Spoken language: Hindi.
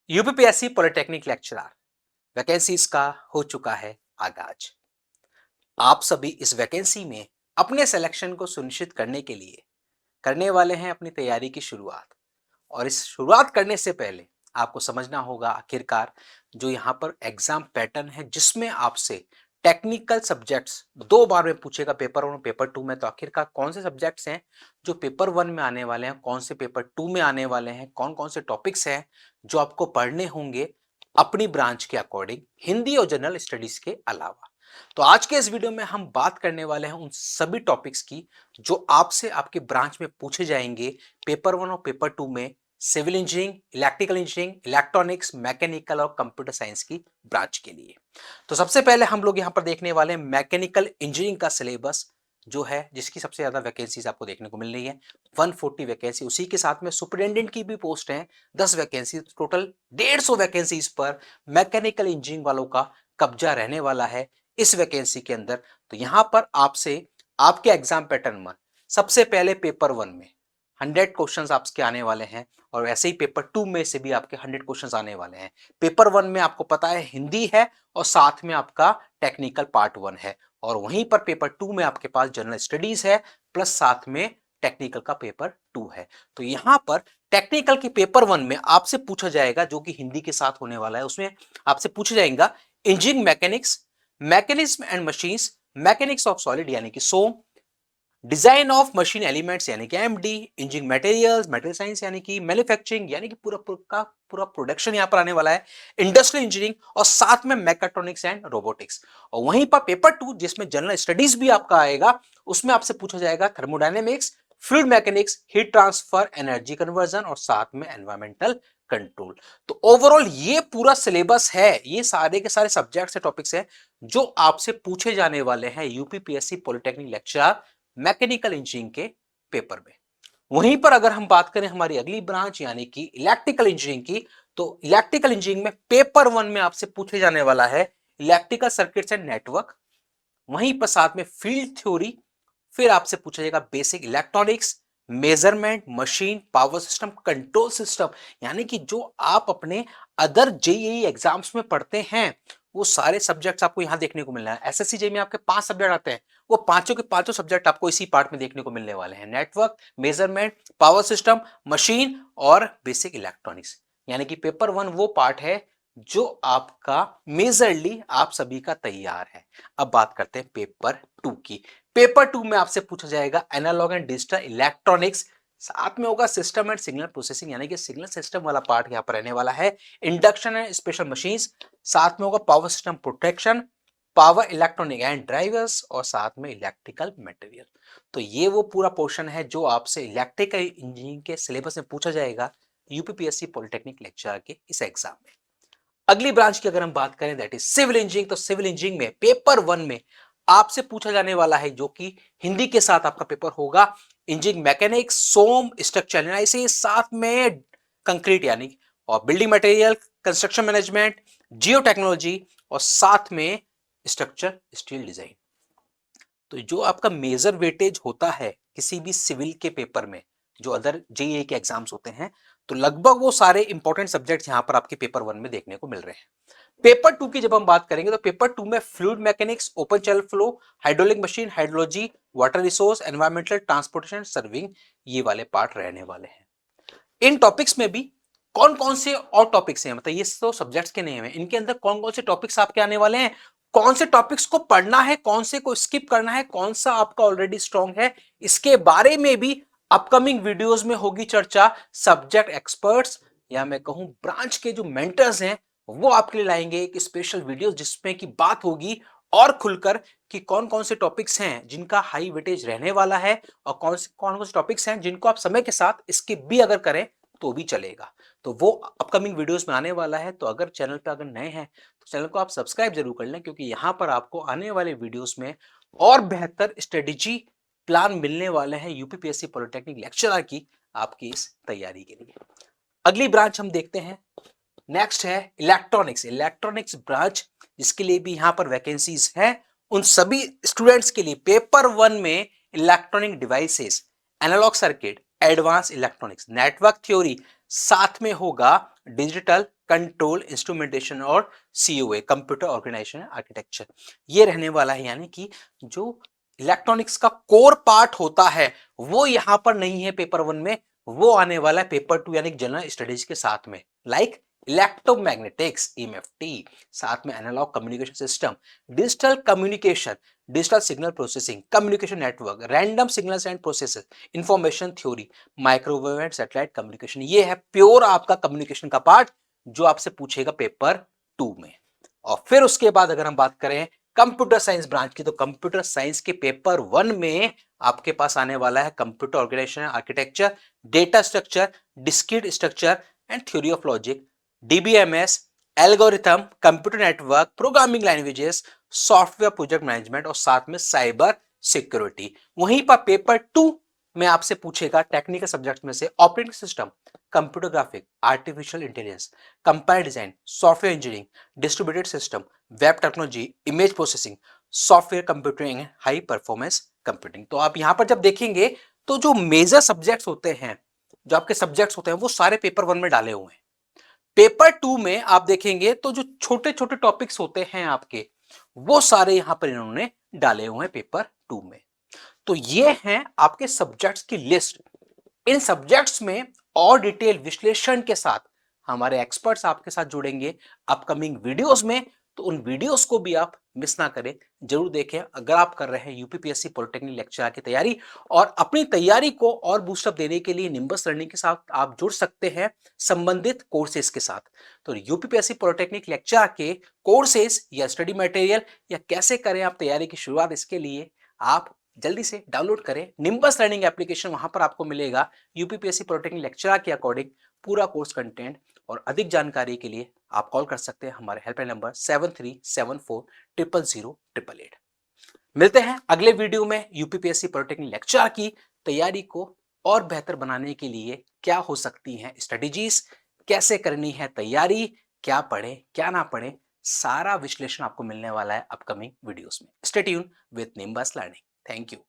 यूपीपीएससी पॉलिटेक्निक लेक्चरर वैकेंसीज का हो चुका है आगाज। आप सभी इस वैकेंसी में अपने सिलेक्शन को सुनिश्चित करने के लिए करने वाले हैं अपनी तैयारी की शुरुआत। और इस शुरुआत करने से पहले आपको समझना होगा आखिरकार जो यहाँ पर एग्जाम पैटर्न है जिसमें आपसे टेक्निकल सब्जेक्ट्स दो बार में पूछेगा, पेपर 1 और पेपर 2 में। तो आखिरकार कौन से सब्जेक्ट्स हैं जो पेपर 1 में आने वाले हैं, कौन से पेपर 2 में आने वाले हैं, कौन कौन से टॉपिक्स हैं जो आपको पढ़ने होंगे अपनी ब्रांच के अकॉर्डिंग, हिंदी और जनरल स्टडीज के अलावा। तो आज के इस वीडियो में हम बात करने वाले हैं उन सभी टॉपिक्स की जो आपसे आपके ब्रांच में पूछे जाएंगे पेपर 1 और पेपर 2 में, civil engineering, electrical engineering, electronics, mechanical और कंप्यूटर साइंस की ब्रांच के लिए। तो सबसे पहले हम लोग यहां पर देखने वाले हैं मैकेनिकल इंजीनियरिंग का सिलेबस जो है, जिसकी सबसे ज्यादा वैकेंसीज आपको देखने को मिल रही है, 140 वैकेंसी। उसी के साथ में सुपरिटेंडेंट की भी पोस्ट है 10 वैकेंसी, टोटल 150 वैकेंसीज पर मैकेनिकल इंजीनियरिंग वालों का कब्जा रहने वाला है इस वैकेंसी के अंदर। तो यहां पर आपसे आपके एग्जाम पैटर्न में सबसे पहले पेपर 1 में 100 क्वेश्चंस आपके आने वाले हैं और वैसे ही पेपर 2 में से भी आपके 100 क्वेश्चंस आने वाले हैं। पेपर 1 में आपको पता है हिंदी है और साथ में आपका टेक्निकल पार्ट 1 है, और वहीं पर पेपर 2 में आपके पास जनरल स्टडीज है प्लस साथ में टेक्निकल का पेपर 2 है। तो यहां पर टेक्निकल के पेपर 1 में आपसे पूछा जाएगा, जो कि हिंदी के साथ होने वाला है, उसमें आपसे पूछा जाएगा engineering mechanics, mechanism and machines, mechanics of solid यानी कि सोम, डिजाइन ऑफ मशीन एलिमेंट्स यानी कि MD, engineering materials, material science यानी कि मैन्युफैक्चरिंग यानी कि पूरा प्रोडक्शन यहां पर आने वाला है, इंडस्ट्रियल इंजीनियरिंग और साथ में मैकेट्रॉनिक्स एंड रोबोटिक्स। और वहीं पर पेपर 2 जिसमें जनरल स्टडीज भी आपका आएगा, उसमें आपसे पूछा जाएगा thermodynamics, fluid mechanics, heat transfer, energy conversion और साथ में एनवायरमेंटल कंट्रोल। तो ओवरऑल ये पूरा सिलेबस है, ये सारे के सारे सब्जेक्ट्स से टॉपिक्स हैं जो आपसे पूछे जाने वाले हैं UPPSC polytechnic lecturer mechanical engineering के पेपर में। वहीं पर अगर हम बात करें हमारी अगली ब्रांच यानी कि इलेक्ट्रिकल इंजीनियरिंग की, तो इलेक्ट्रिकल इंजीनियरिंग में पेपर 1 में आपसे पूछे जाने वाला है इलेक्ट्रिकल सर्किट्स एंड नेटवर्क, वहीं पर साथ में फील्ड थ्योरी, फिर आपसे पूछा जाएगा basic electronics, measurement, machine, power system, control system, यानी कि जो आप अपने अदर जेईई एग्जाम्स में पढ़ते हैं वो सारे सब्जेक्ट्स आपको यहां देखने को मिल रहा है। एसएससी जेईई में आपके 5 सब्जेक्ट आते हैं, वो पांचों के पांचों सब्जेक्ट आपको इसी पार्ट में देखने को मिलने वाले हैं, network, measurement, power system, machine और बेसिक इलेक्ट्रॉनिक्स। यानी कि पेपर 1 वो पार्ट है जो आपका मेजरली आप सभी का तैयार है। अब बात करते हैं पेपर 2 की। पेपर 2 में आपसे पूछा जाएगा एनालॉग एंड डिजिटल इलेक्ट्रॉनिक्स, साथ में होगा सिस्टम एंड सिग्नल प्रोसेसिंग यानी कि सिग्नल सिस्टम वाला पार्ट यहां पर रहने वाला है, इंडक्शन एंड स्पेशल मशीन्स, साथ में होगा power system protection, power electronic and drivers और साथ में इलेक्ट्रिकल मटेरियल। तो ये वो पूरा पोर्शन है जो आपसे इलेक्ट्रिकल इंजीनियरिंग के सिलेबस में पूछा जाएगा यूपीपीएससी पॉलिटेक्निक लेक्चरर के इस एग्जाम में। अगली ब्रांच की अगर हम बात करें दैट इज सिविल इंजीनियरिंग, तो सिविल इंजीनियरिंग में पेपर 1 में आपसे पूछा जाने वाला है, जो कि हिंदी के साथ आपका पेपर होगा, इंजीनियरिंग मैकेनिक्स, सोम, स्ट्रक्चर एनालिसिस, साथ में कंक्रीट यानी और बिल्डिंग मटेरियल, कंस्ट्रक्शन मैनेजमेंट, जियो टेक्नोलॉजी और साथ में स्ट्रक्चर स्टील डिजाइन। तो जो आपका मेजर वेटेज होता है किसी भी सिविल के पेपर में, जो अदर जेईई के एग्जाम्स होते हैं, तो लगभग वो सारे इंपॉर्टेंट सब्जेक्ट्स यहां पर आपके पेपर 1 में देखने को मिल रहे हैं। पेपर 2 की जब हम बात करेंगे तो पेपर 2 में fluid mechanics, open channel flow, hydraulic machine, hydrology, water resource, environmental, transportation, serving, ये वाले पार्ट रहने वाले हैं। इन टॉपिक्स में भी कौन कौन से और टॉपिक्स हैं, मतलब ये तो सब्जेक्ट्स के नेम है, इनके अंदर कौन कौन से टॉपिक्स आपके आने वाले हैं, कौन से टॉपिक्स को पढ़ना है, कौन से को स्किप करना है, कौन सा आपका ऑलरेडी स्ट्रांग है, इसके बारे में भी अपकमिंग वीडियोस में होगी चर्चा। सब्जेक्ट एक्सपर्ट्स या मैं कहूं ब्रांच के जो मेंटर्स हैं वो आपके लिए लाएंगे एक स्पेशल वीडियो जिसमें की बात होगी और खुलकर कि कौन कौन से टॉपिक्स हैं जिनका हाई वेटेज रहने वाला है और कौन से टॉपिक्स हैं जिनको आप समय के साथ स्किप भी अगर करें तो भी चलेगा। तो वो अपकमिंग वीडियोस में आने वाला है। तो अगर चैनल पे अगर नए हैं तो चैनल को आप सब्सक्राइब जरूर कर लें, क्योंकि यहां पर आपको आने वाले वीडियोस में और बेहतर स्ट्रेटेजी प्लान मिलने वाले हैं यूपीपीएससी पॉलिटेक्निक लेक्चरर की आपकी इस तैयारी के लिए। अगली ब्रांच हम देखते हैं, नेक्स्ट है इलेक्ट्रॉनिक्स। इलेक्ट्रॉनिक्स ब्रांच जिसके लिए भी यहां पर वैकेंसीज है, उन सभी स्टूडेंट्स के लिए पेपर 1 में electronic devices, analogue circuit, advance electronics, network theory, साथ में होगा डिजिटल कंट्रोल इंस्ट्रूमेंटेशन और COA कंप्यूटर ऑर्गेनाइजेशन आर्किटेक्चर। ये रहने वाला है, यानी कि जो इलेक्ट्रॉनिक्स का कोर पार्ट होता है वो यहां पर नहीं है पेपर 1 में, वो आने वाला है पेपर 2 यानी जनरल स्टडीज के साथ में। लाइक इलेक्ट्रोमैग्नेटिक्स EMFT, साथ में analogue communication system, digital communication, digital signal processing, communication network, random signals and processes, information theory, microwave and satellite communication. ये है प्योर आपका कम्युनिकेशन का पार्ट जो आपसे पूछेगा पेपर 2 में। और फिर उसके बाद अगर हम बात करें कंप्यूटर साइंस ब्रांच की, तो कंप्यूटर साइंस के पेपर 1 में आपके पास आने वाला है computer organisation architecture, data structure, discrete structure and theory of logic, DBMS, algorithm, computer network, programming languages, software project management और साथ में साइबर सिक्योरिटी। वहीं पर पेपर 2 में आपसे पूछेगा टेक्निकल सब्जेक्ट में से operating system, computer graphic, artificial intelligence, compiler design, software engineering, distributed system, web technology, image processing, software computing, high performance computing. तो आप यहां पर जब देखेंगे तो जो मेजर सब्जेक्ट्स होते हैं, जो आपके सब्जेक्ट्स होते हैं, वो सारे पेपर 1 में डाले हुए हैं। पेपर 2 में आप देखेंगे तो जो छोटे छोटे टॉपिक्स होते हैं आपके, वो सारे यहां पर इन्होंने डाले हुए हैं पेपर 2 में। तो ये हैं आपके सब्जेक्ट्स की लिस्ट। इन सब्जेक्ट्स में और डिटेल विश्लेषण के साथ हमारे एक्सपर्ट्स आपके साथ जुड़ेंगे अपकमिंग वीडियोस में। तो उन वीडियोस को भी आप मिस ना करें, जरूर देखें अगर आप कर रहे हैं यूपीपीएससी पॉलिटेक्निक लेक्चरर की तैयारी। और अपनी तैयारी को और बूस्टअप देने के लिए निम्बस लर्निंग के साथ आप जुड़ सकते हैं संबंधित कोर्सेज के साथ। तो यूपीपीएससी पॉलिटेक्निक लेक्चरर के कोर्सेज या स्टडी मटेरियल या कैसे करें आप तैयारी की शुरुआत, इसके लिए आप जल्दी से डाउनलोड करें निम्बस लर्निंग एप्लीकेशन। वहां पर आपको मिलेगा यूपीपीएससी पॉलिटेक्निक लेक्चरर के अकॉर्डिंग पूरा कोर्स कंटेंट। और अधिक जानकारी के लिए आप कॉल कर सकते हैं हमारे हेल्पलाइन नंबर 7374000888। मिलते हैं अगले वीडियो में यूपीपीएससी पॉलिटेक्निक लेक्चरर की तैयारी को और बेहतर बनाने के लिए क्या हो सकती हैं स्ट्रेटेजीज, कैसे करनी है तैयारी, क्या पढ़े क्या ना पढ़े, सारा विश्लेषण आपको मिलने वाला है अपकमिंग वीडियोस में। Stay tune with nimbus learning. Thank you.